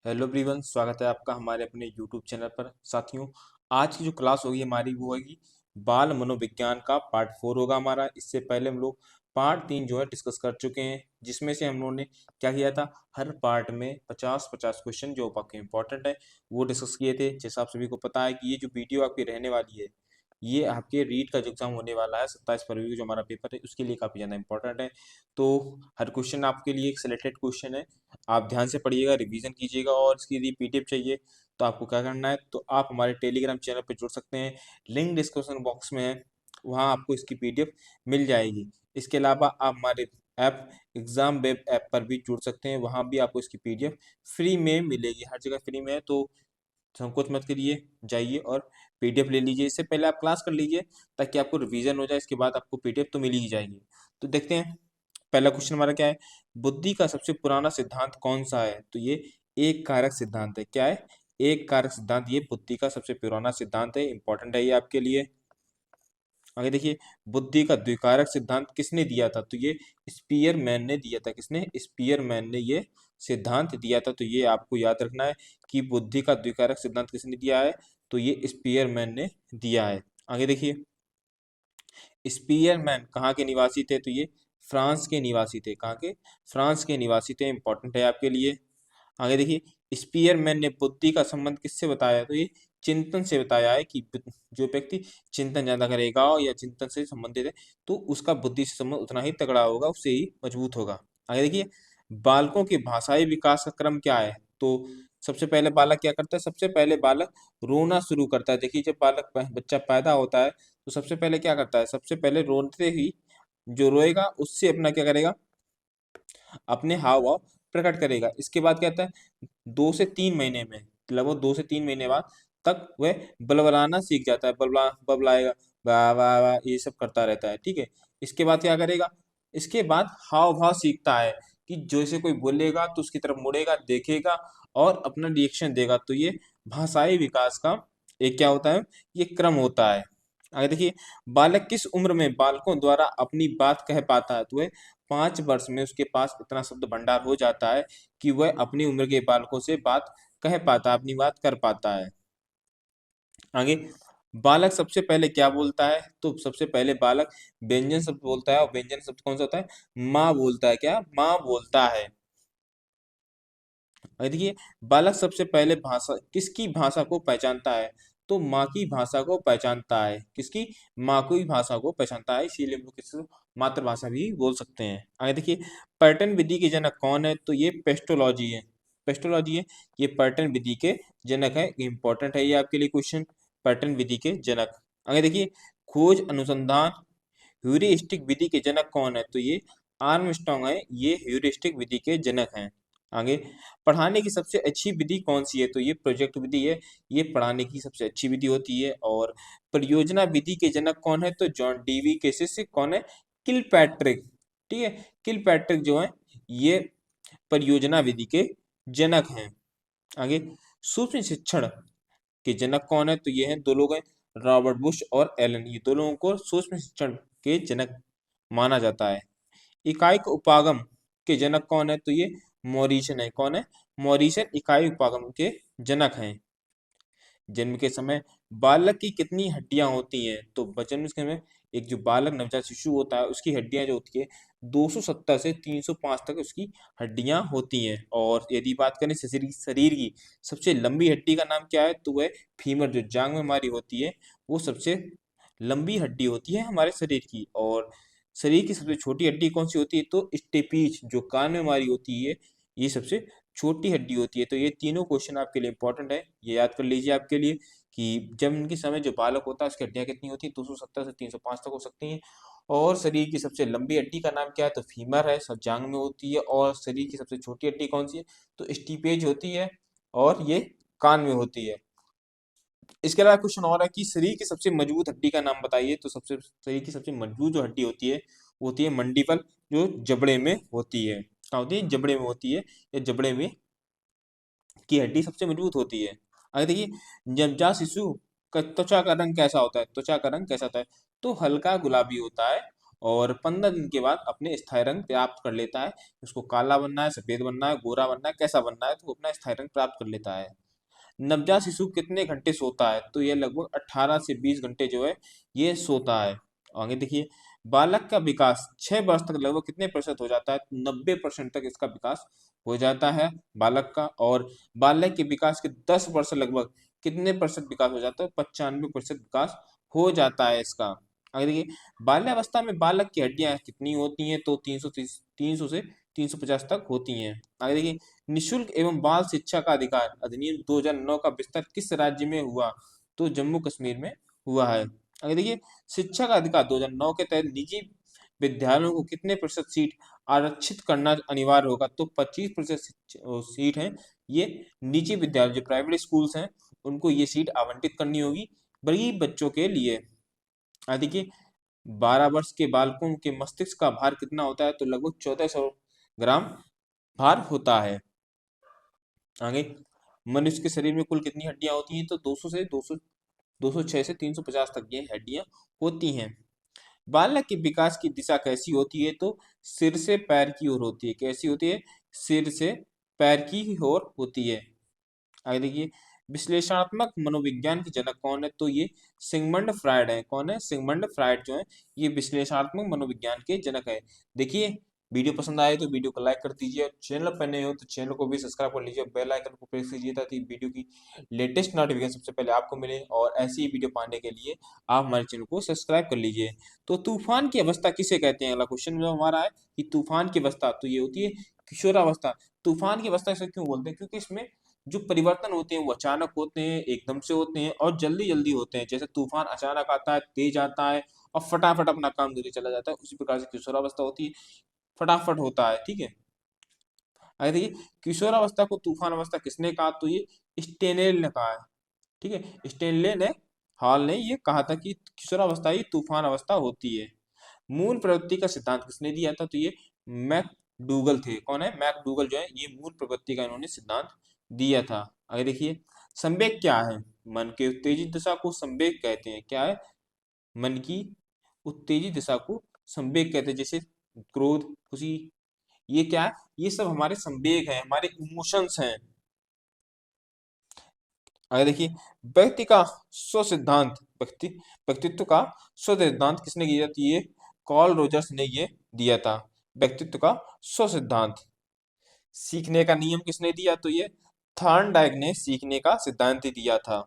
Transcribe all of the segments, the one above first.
Hello everyone, स्वागत है आपका हमारे अपने यूट्यूब चैनल पर। साथियों, आज की जो क्लास होगी हमारी वो होगी बाल मनोविज्ञान का पार्ट 4 होगा हमारा। इससे पहले हम लोग पार्ट 3 जो है डिस्कस कर चुके हैं, जिसमें से हम लोगों ने क्या किया था, हर पार्ट में 50-50 क्वेश्चन जो आपके इंपॉर्टेंट है वो डिस्कस किए थे। जैसा आप सभी को पता है कि ये जो वीडियो आपकी रहने वाली है ये आपके रीट का जो एग्जाम होने वाला है 27 फरवरी को, जो हमारा पेपर है उसके लिए काफ़ी ज़्यादा इंपॉर्टेंट है। तो हर क्वेश्चन आपके लिए एक सिलेक्टेड क्वेश्चन है, आप ध्यान से पढ़िएगा, रिवीजन कीजिएगा। और इसकी यदि पीडीएफ चाहिए तो आपको क्या करना है, तो आप हमारे टेलीग्राम चैनल पर जुड़ सकते हैं, लिंक डिस्क्रिप्शन बॉक्स में है, वहाँ आपको इसकी पीडीएफ मिल जाएगी। इसके अलावा आप हमारे ऐप एग्जाम वेब ऐप पर भी जुड़ सकते हैं, वहाँ भी आपको इसकी पीडीएफ फ्री में मिलेगी। हर जगह फ्री में है, तो संकोच मत करिए, जाइए और पीडीएफ ले लीजिए। इससे पहले आप क्लास कर लीजिए ताकि आपको रिवीजन हो जाए, इसके बाद आपको पीडीएफ तो मिल ही जाएगी। तो देखते हैं पहला क्वेश्चन हमारा क्या है, बुद्धि का सबसे पुराना सिद्धांत कौन सा है। तो ये एक कारक सिद्धांत है। क्या है? एक कारक सिद्धांत, ये बुद्धि का सबसे पुराना सिद्धांत है, इंपॉर्टेंट है ये आपके लिए। आगे देखिए, बुद्धि का द्विकारक सिद्धांत किसने दिया था। तो ये स्पीयरमैन ने दिया था। किसने? स्पीयरमैन ने ये सिद्धांत दिया था। तो ये आपको याद रखना है कि बुद्धि का द्विकारक सिद्धांत किसने दिया है, तो ये स्पीयरमैन ने दिया है। आगे देखिए, स्पीयरमैन कहाँ के निवासी थे। तो ये फ्रांस के निवासी थे। कहाँ के? फ्रांस के निवासी थे, इंपॉर्टेंट है आपके लिए। आगे देखिए, स्पीयरमैन ने बुद्धि का संबंध किससे बताया। तो ये चिंतन से बताया है कि जो व्यक्ति चिंतन ज्यादा करेगा या चिंतन से संबंधित है तो उसका बुद्धि से संबंध उतना ही तगड़ा होगा, उससे ही मजबूत होगा। आगे देखिए, बालकों के भाषाई विकास का क्रम क्या है। तो सबसे पहले बालक क्या करता है, सबसे पहले बालक रोना शुरू करता है। देखिए, जब बच्चा पैदा होता है तो सबसे पहले क्या करता है, सबसे पहले रोते ही जो रोएगा उससे अपना क्या करेगा, अपने हाव भाव प्रकट करेगा। इसके बाद क्या कहता है, 2 से 3 महीने में, लगभग 2 से 3 महीने बाद तक वह बलबलाना सीख जाता है। बबलाएगा, वाह वाह वाह, ये सब करता रहता है। ठीक है, इसके बाद क्या करेगा, इसके बाद हाव भाव सीखता है कि जैसे कोई बोलेगा तो उसकी तरफ मुड़ेगा, देखेगा और अपना रिएक्शन देगा। तो ये भाषाई विकास का एक क्या होता है, ये क्रम होता है। आगे देखिए, बालक किस उम्र में बालकों द्वारा अपनी बात कह पाता है। तो वह 5 वर्ष में उसके पास इतना शब्द भंडार हो जाता है कि वह अपनी उम्र के बालकों से बात कह पाता है, अपनी बात कर पाता है। आगे, बालक सबसे पहले क्या बोलता है। तो सबसे पहले बालक व्यंजन शब्द बोलता है, और व्यंजन शब्द कौन सा होता है, माँ बोलता है। क्या? माँ बोलता है। और देखिए, बालक सबसे पहले भाषा किसकी भाषा को पहचानता है। तो माँ की भाषा को पहचानता है। किसकी? माँ की भाषा को पहचानता है, इसीलिए हम लोग किसी मातृभाषा भी बोल सकते हैं। आगे देखिए, पर्यटन विधि के जनक कौन है। तो ये पेस्टोलॉजी है। पेस्टोलॉजी है, ये पर्यटन विधि के जनक है। इंपॉर्टेंट है ये आपके लिए क्वेश्चन, पर्यटन विधि के जनक। आगे देखिए, खोज अनुसंधान ह्यूरिस्टिक विधि के जनक कौन है। तो ये आर्मस्ट्रांग है, ये ह्यूरिस्टिक विधि के जनक हैं। आगे, पढ़ाने की सबसे अच्छी विधि कौन सी है। तो ये प्रोजेक्ट विधि है, ये पढ़ाने की सबसे अच्छी विधि होती है। और परियोजना विधि के जनक कौन है। तो जॉन डीवी के शिष्य कौन है, किलपैट्रिक। ठीक है, किलपैट्रिक जो है ये परियोजना विधि के जनक हैं। आगे, सूक्ष्म शिक्षण के जनक कौन है। तो ये हैं, दो लोग हैं, रॉबर्ट बुश और एलन। ये दो लोगों को सूक्ष्म शिक्षण के जनक माना जाता है। इकाई उपागम के जनक कौन है। तो ये मॉरिसन है। कौन है? मॉरिसन इकाई उपागम के जनक हैं। जन्म के समय बालक की कितनी हड्डियां होती हैं। तो जन्म के समय एक जो बालक नवजात शिशु होता है उसकी हड्डियां जो होती है 270 से 305 तक उसकी हड्डियां होती हैं। और यदि बात करें शरीर की सबसे लंबी हड्डी का नाम क्या है। तो वह फीमर, जो जांघ में हमारी होती है, वो सबसे लंबी हड्डी होती है हमारे शरीर की। और शरीर की सबसे छोटी हड्डी कौन सी होती है। तो स्टेपीज, जो कान में हमारी होती है, ये सबसे छोटी हड्डी होती है। तो ये तीनों क्वेश्चन आपके लिए इंपॉर्टेंट है, ये याद कर लीजिए आपके लिए कि जब इनके समय जो बालक होता है उसकी हड्डियां कितनी होती है, 270 से 305 तक हो सकती हैं। और शरीर की सबसे लंबी हड्डी का नाम क्या है। तो फीमर है, सब जांघ में होती है। और शरीर की सबसे छोटी हड्डी कौन सी है। तो स्टीपेज होती है, और ये कान में होती है। इसके अलावा क्वेश्चन और है कि शरीर की सबसे मजबूत हड्डी का नाम बताइए। तो सबसे शरीर की सबसे मजबूत जो हड्डी होती है वो होती है मंडिबल, जो जबड़े में होती है। क्या होती है? जबड़े में होती है, या जबड़े में की हड्डी सबसे मजबूत होती है। आगे देखिए, नवजात शिशु का त्वचा का रंग कैसा होता है। त्वचा का रंग कैसा होता है। तो हल्का गुलाबी होता है। और 15 दिन के बाद अपने स्थायी रंग प्राप्त कर लेता है। उसको काला बनना है, सफेद बनना है, गोरा बनना है, कैसा बनना है, तो वो अपना स्थायी रंग प्राप्त कर लेता है। नवजात शिशु कितने घंटे सोता है? तो ये लगभग 18 से 20 घंटे जो है ये सोता है। आगे देखिए, बालक का विकास 6 वर्ष तक लगभग कितने प्रतिशत हो जाता है? 90% तक इसका विकास हो जाता है बालक का। और बालक के विकास के 10 वर्ष लगभग कितने प्रतिशत विकास हो जाता है? 95% विकास हो जाता है इसका। आगे देखिए, बाल्यावस्था में बालक की हड्डियां कितनी होती हैं? तो 300 से 350 तक होती हैं। आगे देखिए, निशुल्क एवं बाल शिक्षा का अधिकार अधिनियम 2009 का विस्तार किस राज्य में हुआ? तो जम्मू कश्मीर में हुआ है। आगे देखिए, शिक्षा का अधिकार 2009 के तहत निजी विद्यालयों को कितने प्रतिशत सीट आरक्षित करना अनिवार्य होगा? तो 25% सीट है ये निजी विद्यालय जो प्राइवेट स्कूल्स हैं उनको ये सीट आवंटित करनी होगी गरीब बच्चों के लिए। देखिए, 12 वर्ष के बालकों के मस्तिष्क का भार कितना होता है? तो लगभग 1400 ग्राम भार होता है। आगे, मनुष्य के शरीर में कुल कितनी हड्डियां होती हैं? तो 206 से 350 तक ये हड्डियां होती हैं। बालक के विकास की दिशा कैसी होती है? तो सिर से पैर की ओर होती है। कैसी होती है? सिर से पैर की ओर होती है। आगे देखिए, विश्लेषणात्मक मनोविज्ञान के जनक कौन है? तो ये सिगमंड फ्रायड है। कौन है? सिगमंड फ्रायड जो है ये विश्लेषणात्मक मनोविज्ञान के जनक है। देखिए, वीडियो पसंद आए तो वीडियो को लाइक कर दीजिए, और चैनल पर नए हो तो चैनल को भी सब्सक्राइब कर लीजिए, बेल आइकन को प्रेस कीजिए ताकि वीडियो की लेटेस्ट नोटिफिकेशन सबसे पहले आपको मिले। और ऐसी ही वीडियो पाने के लिए आप हमारे चैनल को सब्सक्राइब कर लीजिए। तो तूफान की अवस्था किसे कहते हैं? अगला क्वेश्चन जो हमारा है कि तूफान की अवस्था तो ये होती है किशोरावस्था। तूफान की अवस्था इसे क्यों बोलते हैं? क्योंकि इसमें जो परिवर्तन होते हैं वो अचानक होते हैं, एकदम से होते हैं और जल्दी जल्दी होते हैं। जैसे तूफान अचानक आता है, तेज आता है और फटाफट अपना काम करके चला जाता है, उसी प्रकार से किशोरावस्था होती है, फटाफट होता है। ठीक है, आगे देखिए, किशोरावस्था को तूफान अवस्था किसने कहा? तो ये स्टेनेल ने कहा है। ठीक है, स्टेनले ने हॉल ने ये कहा था कि किशोरावस्था ही तूफान अवस्था होती है। मूल प्रवृत्ति का सिद्धांत किसने दिया था? तो ये मैकडूगल थे। कौन है? मैकडूगल जो है ये मूल प्रवृत्ति का इन्होंने सिद्धांत दिया था। आगे देखिए, संवेग क्या है? मन के उत्तेजित दिशा को संवेग कहते हैं। क्या है? मन की उत्तेजित दिशा को संवेग कहते हैं। जैसे क्रोध, खुशी, ये क्या है? ये सब हमारे संवेग हैं, हमारे इमोशंस हैं। आगे देखिए, व्यक्ति का स्व सिद्धांत व्यक्तित्व का स्व सिद्धांत किसने दिया था? ये कार्ल रोजर्स ने ये दिया था, व्यक्तित्व का स्व सिद्धांत। सीखने का नियम किसने दिया? तो ये थॉर्नडाइक ने सीखने का सिद्धांत दिया था।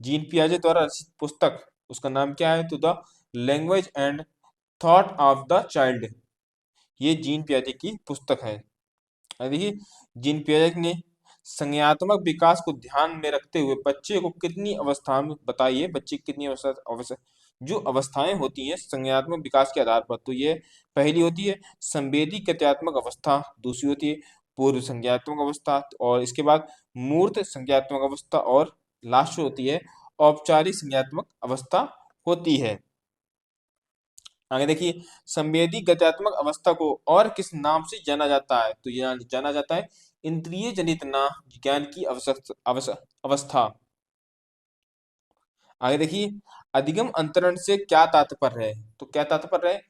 जीन पियाजे द्वारा रचित पुस्तक, उसका नाम क्या है? तो the language and thought of the child, ये जीन पियाजे की पुस्तक है। देखिए, जीन पियाजे ने संज्ञानात्मक विकास को ध्यान में रखते हुए बच्चे को कितनी अवस्था में बताइए, बच्चे की कितनी अवस्था जो अवस्थाएं होती हैं संज्ञानात्मक विकास के आधार पर? तो ये पहली होती है संवेदी गत्यात्मक अवस्था, दूसरी होती है पूर्व संज्ञानात्मक अवस्था, और इसके बाद मूर्त संज्ञानात्मक अवस्था, और लास्ट होती है औपचारिक संज्ञानात्मक अवस्था होती है। आगे देखिए, संवेदी गत्यात्मक अवस्था को और किस नाम से जाना जाता है? तो यह जाना जाता है इंद्रिय जनित ना ज्ञान की अवस्था। आगे देखिए, अधिगम अंतरण से क्या तात्पर्य है? तो क्या तात्पर्य है?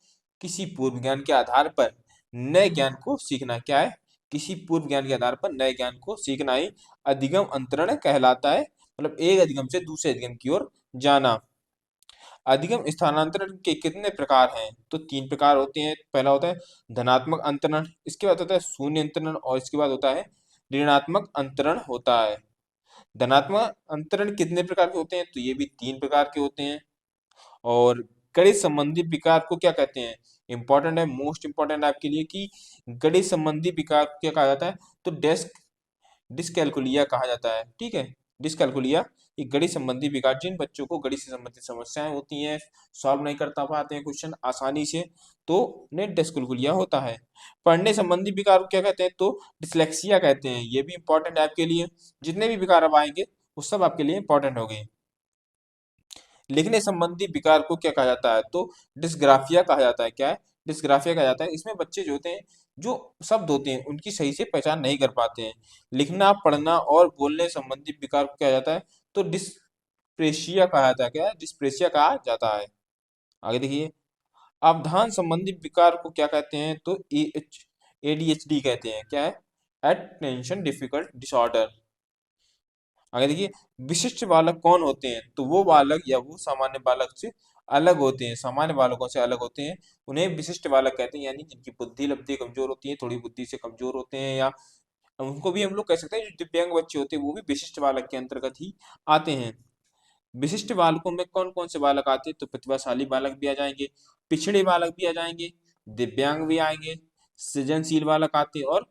किसी पूर्व ज्ञान के आधार पर नए ज्ञान को सीखना। क्या है? किसी पूर्व ज्ञान के आधार पर नए ज्ञान को सीखना ही अधिगम अंतरण कहलाता है। मतलब एक अधिगम से दूसरे अधिगम की ओर जाना। अधिगम स्थानांतरण के कितने प्रकार हैं? तो 3 प्रकार होते हैं। पहला होता है धनात्मक अंतरण, इसके बाद होता है शून्य अंतरण, और इसके बाद होता है ऋणात्मक अंतरण होता है। धनात्मक अंतरण कितने प्रकार के होते हैं? तो ये भी 3 प्रकार के होते हैं। और गणित संबंधी विकार को क्या कहते हैं? इंपॉर्टेंट है, मोस्ट इंपॉर्टेंट आपके लिए कि गणित संबंधी विकार को क्या कहा जाता है? तो डिस्कैल्कुलिया कहा जाता है। ठीक है, डिस्कैल्कुलिया ये गणित संबंधी विकार, जिन बच्चों को गणित से संबंधित समस्याएं होती हैं, सॉल्व नहीं करता पाते हैं क्वेश्चन आसानी से, तो उन्हें डिस्कैल्कुलिया होता है। पढ़ने संबंधी विकार को क्या कहते हैं? तो डिसलेक्सिया कहते हैं। ये भी इंपॉर्टेंट है आपके लिए, जितने भी विकार अब आएंगे वो सब आपके लिए इंपॉर्टेंट हो गए। लिखने संबंधी विकार को क्या कहा जाता है? तो डिस्ग्राफिया कहा जाता है। क्या है? डिस्ग्राफिया कहा जाता है। इसमें बच्चे जो होते हैं, जो शब्द होते हैं उनकी सही से पहचान नहीं कर पाते हैं। लिखना, पढ़ना और बोलने संबंधी विकार को क्या जाता है? तो डिस्प्रेशिया कहा जाता है। क्या है? डिस्प्रेशिया कहा जाता है। आगे देखिए, अवधान संबंधी विकार को क्या कहते हैं? तो ADHD कहते हैं। क्या है? Attention difficult disorder. आगे देखिए, विशिष्ट बालक कौन होते हैं? तो वो बालक या वो सामान्य बालक से अलग होते हैं, सामान्य बालकों से अलग होते हैं, उन्हें विशिष्ट बालक कहते हैं। यानी जिनकी बुद्धि लब्धि कमजोर होती है, थोड़ी बुद्धि से कमजोर होते हैं, या उनको भी हम लोग कह सकते हैं, जो दिव्यांग बच्चे होते हैं वो भी विशिष्ट बालक के अंतर्गत ही आते हैं। विशिष्ट बालकों में कौन कौन से बालक आते हैं? तो प्रतिभाशाली बालक भी आ जाएंगे, पिछड़े बालक भी आ जाएंगे, दिव्यांग भी आएंगे, सृजनशील बालक आते हैं, और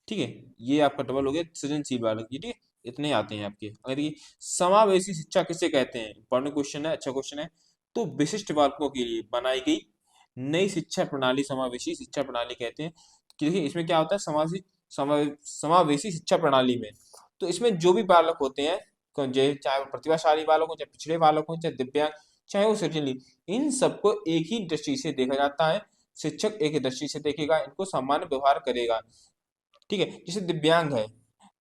ठीक है, ये आपका डबल हो गया सृजनशील बालक। ये ठीक है, इतने आते हैं आपके। अगर ये समावेशी शिक्षा किसे कहते हैं? इंपॉर्टेंट क्वेश्चन है, अच्छा क्वेश्चन है। तो विशिष्ट बालकों के लिए बनाई गई नई शिक्षा प्रणाली समावेशी शिक्षा प्रणाली कहते हैं। कि देखिए इसमें क्या होता है, समावेशी शिक्षा प्रणाली में, तो इसमें जो भी बालक होते हैं, चाहे वो प्रतिभाशाली बालक हो, चाहे पिछड़े बालक हो, चाहे दिव्यांग, चाहे वो सृजनशील, इन सबको एक ही दृष्टि से देखा जाता है। शिक्षक एक ही दृष्टि से देखेगा, इनको सामान्य व्यवहार करेगा। ठीक है, जैसे दिव्यांग है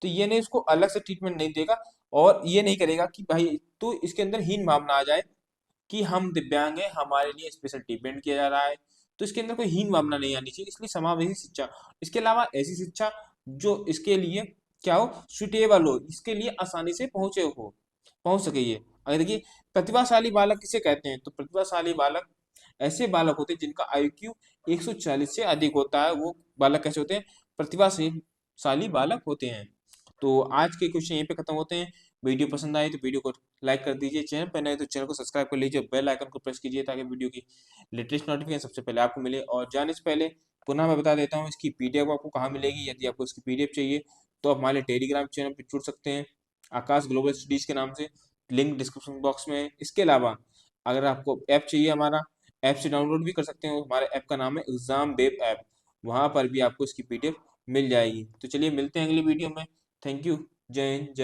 तो ये नहीं, उसको अलग से ट्रीटमेंट नहीं देगा, और ये नहीं करेगा कि भाई तो इसके अंदर हीन भावना आ जाए कि हम दिव्यांग हैं, हमारे लिए स्पेशल ट्रीटमेंट किया जा रहा है। तो इसके अंदर कोई हीन भावना नहीं आनी चाहिए, इसलिए समावेशी शिक्षा। इसके अलावा ऐसी शिक्षा जो इसके लिए क्या हो, सुटेबल हो, इसके लिए आसानी से पहुंच सके ये। अगर देखिए, प्रतिभाशाली बालक किसे कहते हैं? तो प्रतिभाशाली बालक ऐसे बालक होते हैं जिनका IQ 140 से अधिक होता है, वो बालक कैसे होते हैं? प्रतिभाशाली बालक होते हैं। तो आज के क्वेश्चन यहीं पे खत्म होते हैं। वीडियो पसंद आए तो वीडियो को लाइक कर दीजिए, चैनल पर नए तो चैनल को सब्सक्राइब कर लीजिए, बेल आइकन को प्रेस कीजिए ताकि वीडियो की लेटेस्ट नोटिफिकेशन सबसे पहले आपको मिले। और जाने से पहले पुनः मैं बता देता हूँ, इसकी PDF आपको कहाँ मिलेगी। यदि आपको इसकी PDF चाहिए तो आप हमारे टेलीग्राम चैनल पर जुड़ सकते हैं, आकाश ग्लोबल स्टडीज के नाम से, लिंक डिस्क्रिप्शन बॉक्स में है। इसके अलावा अगर आपको ऐप चाहिए हमारा, ऐप से डाउनलोड भी कर सकते हो, हमारे ऐप का नाम है एग्जाम वेब ऐप, वहाँ पर भी आपको इसकी PDF मिल जाएगी। तो चलिए मिलते हैं अगली वीडियो में। Thank you. जय हिंद। जय